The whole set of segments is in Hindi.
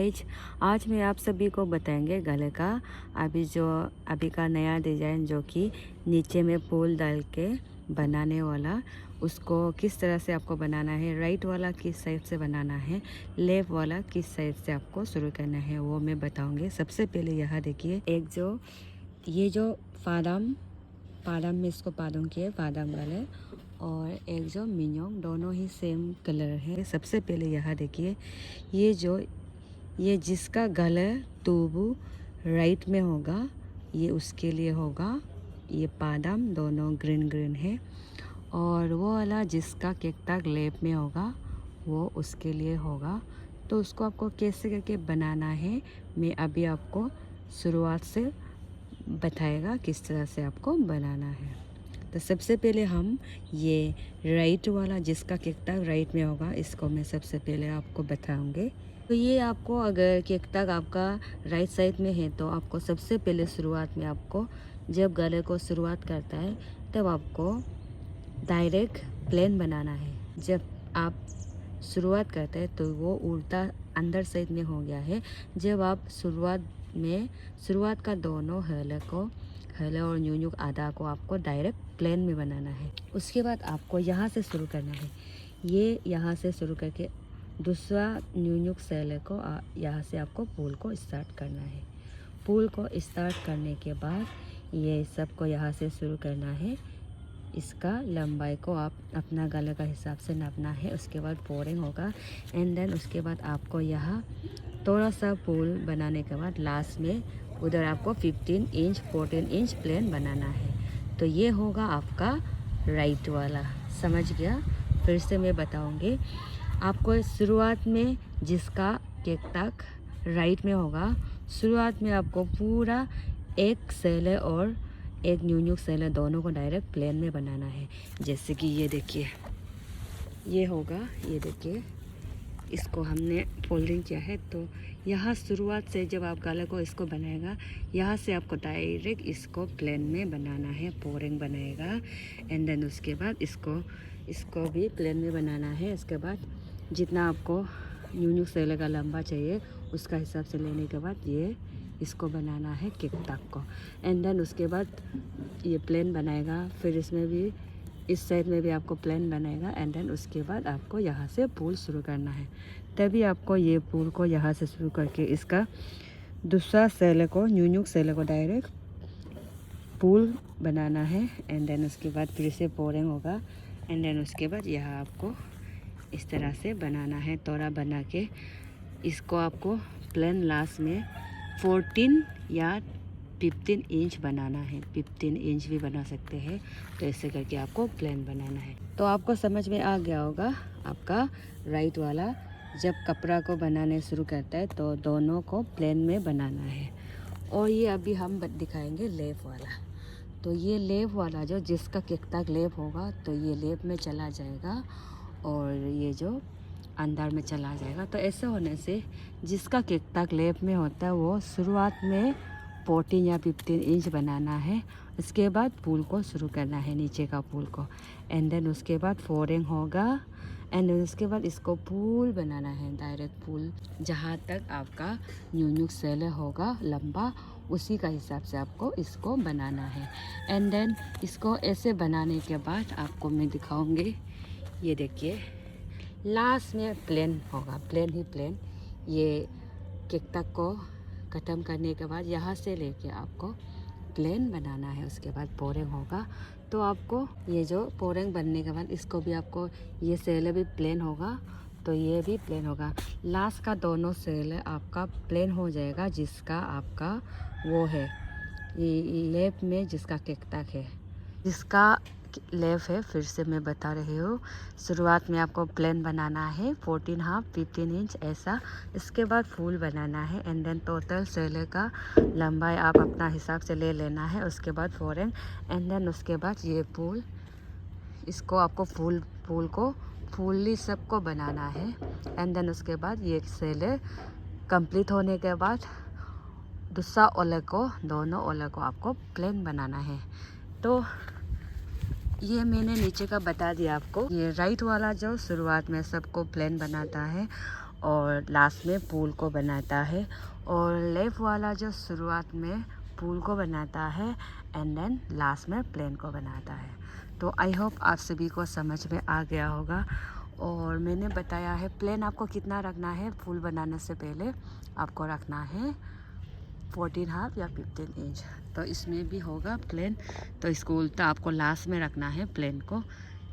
गाइज, आज मैं आप सभी को बताएंगे गले का अभी का नया डिज़ाइन जो कि नीचे में फूल डाल के बनाने वाला। उसको किस तरह से आपको बनाना है, राइट वाला किस साइड से बनाना है, लेफ्ट वाला किस साइड से आपको शुरू करना है, वो मैं बताऊंगी। सबसे पहले यहाँ देखिए, ये जो पादम में इसको पादम किए पादम वाले, और एक जो मिन्योंग, दोनों ही सेम कलर है। सबसे पहले यहाँ देखिए, ये जिसका गला तुबू राइट में होगा, ये उसके लिए होगा। ये पादम दोनों ग्रीन ग्रीन है। और वो वाला जिसका केकताक लेफ्ट में होगा, वो उसके लिए होगा। तो उसको आपको कैसे करके बनाना है, मैं अभी आपको शुरुआत से बताएगा किस तरह से आपको बनाना है। तो सबसे पहले हम ये राइट वाला जिसका केकताक राइट में होगा, इसको मैं सबसे पहले आपको बताऊंगी। तो ये आपको अगर केकताक आपका राइट साइड में है, तो आपको सबसे पहले शुरुआत में आपको जब गले को शुरुआत करता है तब आपको डायरेक्ट प्लेन बनाना है। जब आप शुरुआत करते हैं तो वो उल्टा अंदर साइड में हो गया है। जब आप शुरुआत का दोनों हले और न्यून्यूक आधा को आपको डायरेक्ट प्लेन में बनाना है। उसके बाद आपको यहाँ से शुरू करना है। ये यहाँ से शुरू करके दूसरा न्यून्यूक सेले को यहाँ से आपको पुल को स्टार्ट करना है। पुल को स्टार्ट करने के बाद ये सब को यहाँ से शुरू करना है। इसका लंबाई को आप अपना गले का हिसाब से नापना है। उसके बाद फोरिंग होगा एंड देन उसके बाद आपको यहाँ थोड़ा सा पुल बनाने के बाद लास्ट में उधर आपको 15 इंच 14 इंच प्लेन बनाना है। तो ये होगा आपका राइट वाला। समझ गया? फिर से मैं बताऊंगी आपको। शुरुआत में जिसका केकताक राइट में होगा, शुरुआत में आपको पूरा एक सेले और एक न्यून्यूक सेले दोनों को डायरेक्ट प्लेन में बनाना है। जैसे कि ये देखिए, ये होगा, ये देखिए, इसको हमने फोल्डिंग किया है। तो यहाँ शुरुआत से जब आप गले को इसको बनाएगा, यहाँ से आपको डायरेक्ट इसको प्लेन में बनाना है, पोरिंग बनाएगा। एंड देन उसके बाद इसको भी प्लेन में बनाना है। उसके बाद जितना आपको न्यून्यूक सेले का लंबा चाहिए उसका हिसाब से लेने के बाद ये इसको बनाना है केकताक को। एंड देन उसके बाद ये प्लेन बनाएगा। फिर इसमें भी इस साइड में भी आपको प्लेन बनाएगा। एंड देन उसके बाद आपको यहाँ से पुल शुरू करना है। तभी आपको ये पुल को यहाँ से शुरू करके इसका दूसरा सेले को, न्यून्यूक सेले को डायरेक्ट पुल बनाना है। एंड देन उसके बाद फिर से पोरिंग होगा। एंड देन उसके बाद यहाँ आपको इस तरह से बनाना है। तोड़ा बना के इसको आपको प्लेन लास्ट में 14 या 15 इंच बनाना है। 15 इंच भी बना सकते हैं। तो ऐसे करके आपको प्लेन बनाना है। तो आपको समझ में आ गया होगा, आपका राइट वाला जब कपड़ा को बनाने शुरू करता है तो दोनों को प्लेन में बनाना है। और ये अभी हम दिखाएंगे लेफ्ट वाला। तो ये लेफ्ट वाला जो जिसका केकताक लेफ्ट होगा, तो ये लेफ्ट में चला जाएगा और ये जो अंदर में चला जाएगा। तो ऐसे होने से जिसका केकताक लेफ्ट में होता है वो शुरुआत में 14 या 15 इंच बनाना है। उसके बाद पुल को शुरू करना है, नीचे का पुल को। एंड देन उसके बाद फोरिंग होगा। एंड देन उसके बाद इसको पुल बनाना है, डायरेक्ट पुल। जहाँ तक आपका न्यून्यूक सेले होगा लंबा, उसी का हिसाब से आपको इसको बनाना है। एंड देन इसको ऐसे बनाने के बाद आपको मैं दिखाऊंगी। ये देखिए, लास्ट में प्लेन होगा, प्लेन ही प्लेन। ये केकताक को ख़त्म करने के बाद यहाँ से लेके आपको प्लेन बनाना है। उसके बाद पोरिंग होगा। तो आपको ये जो पोरिंग बनने के बाद इसको भी आपको, ये सेले भी प्लेन होगा तो ये भी प्लेन होगा। लास्ट का दोनों सेले आपका प्लेन हो जाएगा। जिसका आपका वो है ये लेफ्ट में जिसका केकताक है, जिसका लेफ्ट है, फिर से मैं बता रही हूँ। शुरुआत में आपको प्लेन बनाना है 14 हाफ 15 इंच ऐसा। इसके बाद फूल बनाना है। एंड देन टोटल सेले का लंबाई आप अपना हिसाब से ले लेना है। उसके बाद फोरिंग। एंड देन उसके बाद ये पुल, इसको आपको फूल को फुल्ली सबको बनाना है। एंड देन उसके बाद ये सेले कंप्लीट होने के बाद दूसरा ओले को, दोनों ओले को आपको प्लेन बनाना है। तो ये मैंने नीचे का बता दिया आपको। ये राइट वाला जो शुरुआत में सबको प्लेन बनाता है और लास्ट में फूल को बनाता है, और लेफ्ट वाला जो शुरुआत में फूल को बनाता है एंड देन लास्ट में प्लेन को बनाता है। तो आई होप आप सभी को समझ में आ गया होगा। और मैंने बताया है प्लेन आपको कितना रखना है, फूल बनाने से पहले आपको रखना है 14.5 या 15 इंच। तो इसमें भी होगा प्लेन, तो इसको उल्टा आपको लास्ट में रखना है प्लेन को।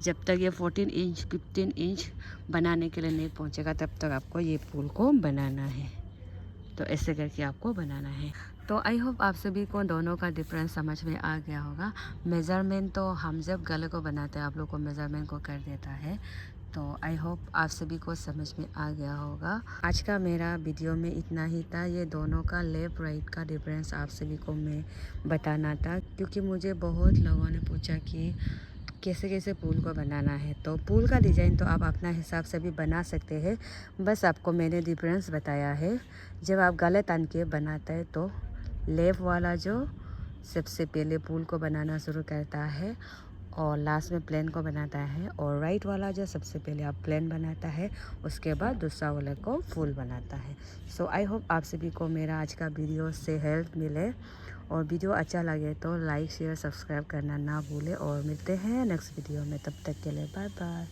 जब तक ये 14 इंच 15 इंच बनाने के लिए नहीं पहुंचेगा तब तक आपको ये फूल को बनाना है। तो ऐसे करके आपको बनाना है। तो आई होप आप सभी को दोनों का डिफरेंस समझ में आ गया होगा। मेज़रमेंट तो हम जब गले को बनाते हैं आप लोग को मेज़रमेंट को कर देता है। तो आई होप आप सभी को समझ में आ गया होगा। आज का मेरा वीडियो में इतना ही था। ये दोनों का लेफ्ट राइट का डिफरेंस आप सभी को मैं बताना था, क्योंकि मुझे बहुत लोगों ने पूछा कि कैसे कैसे फूल को बनाना है। तो फूल का डिज़ाइन तो आप अपना हिसाब से भी बना सकते हैं, बस आपको मैंने डिफरेंस बताया है। जब आप गले तन के बनाते हैं तो लेफ्ट वाला जो सबसे पहले फूल को बनाना शुरू करता है और लास्ट में प्लेन को बनाता है, और राइट वाला जो सबसे पहले आप प्लेन बनाता है उसके बाद दूसरा वाले को फूल बनाता है। सो आई होप आप सभी को मेरा आज का वीडियो से हेल्प मिले, और वीडियो अच्छा लगे तो लाइक शेयर सब्सक्राइब करना ना भूले, और मिलते हैं नेक्स्ट वीडियो में। तब तक के लिए बाय बाय।